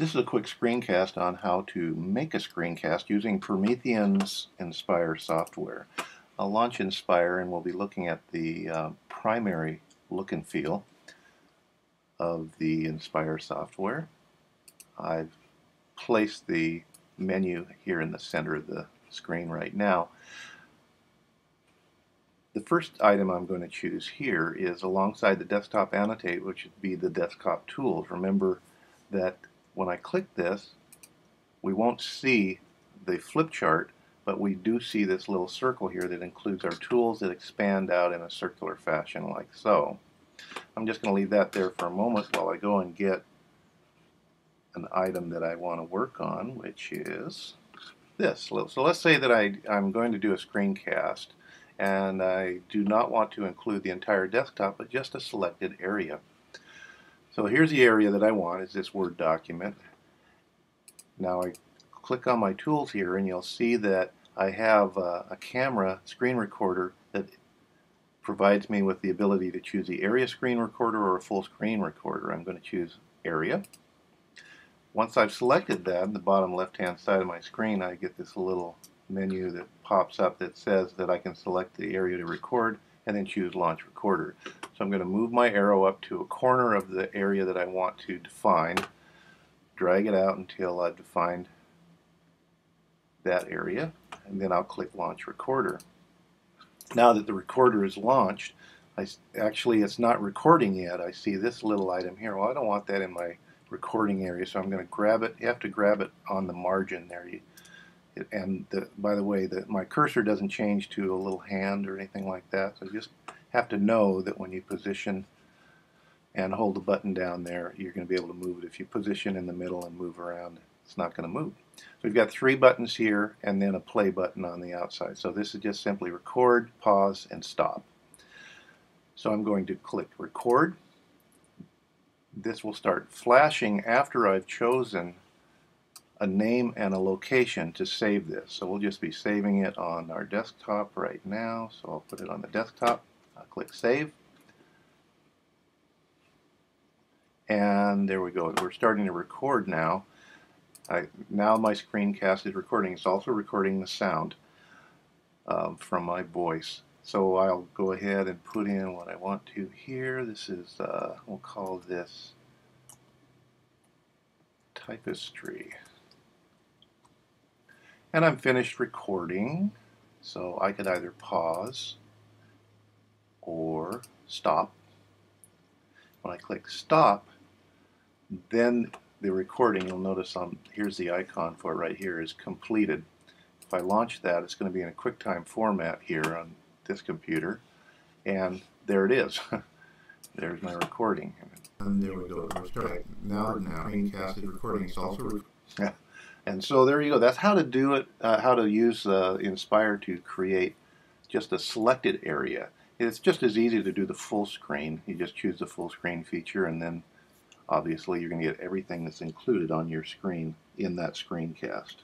This is a quick screencast on how to make a screencast using Promethean's Inspire software. I'll launch Inspire and we'll be looking at the primary look and feel of the Inspire software. I've placed the menu here in the center of the screen right now. The first item I'm going to choose here is alongside the desktop annotate, which would be the desktop tools. Remember that when I click this, we won't see the flip chart, but we do see this little circle here that includes our tools that expand out in a circular fashion like so. I'm just going to leave that there for a moment while I go and get an item that I want to work on, which is this. So let's say that I'm going to do a screencast and I do not want to include the entire desktop but just a selected area. So here's the area that I want, is this Word document. Now I click on my tools here and you'll see that I have a camera screen recorder that provides me with the ability to choose the area screen recorder or a full screen recorder. I'm going to choose area. Once I've selected that, in the bottom left hand side of my screen I get this little menu that pops up that says that I can select the area to record and then choose Launch Recorder. So I'm going to move my arrow up to a corner of the area that I want to define, drag it out until I've defined that area, and then I'll click Launch Recorder. Now that the recorder is launched, actually it's not recording yet. I see this little item here. Well, I don't want that in my recording area, so I'm going to grab it. You have to grab it on the margin there. By the way, my cursor doesn't change to a little hand or anything like that, so you just have to know that when you position and hold the button down there, you're going to be able to move it. If you position in the middle and move around, it's not going to move. So we've got 3 buttons here and then a play button on the outside. So this is just simply record, pause, and stop. So I'm going to click record. This will start flashing after I've chosen a name and a location to save this. So we'll just be saving it on our desktop right now. So I'll put it on the desktop. I'll click save. And there we go. We're starting to record now. Now my screencast is recording. It's also recording the sound from my voice. So I'll go ahead and put in what I want to here. This is, we'll call this Typistry. And I'm finished recording, so I could either pause or stop. When I click stop, then the recording, you'll notice here's the icon for it right here, is completed. If I launch that, it's going to be in a QuickTime format here on this computer, and there it is. There's my recording. And there we go. We're starting now. Screencast is recording. It's also and so there you go. That's how to do it. How to use Inspire to create just a selected area. It's just as easy to do the full screen. You just choose the full screen feature, and then obviously you're going to get everything that's included on your screen in that screencast.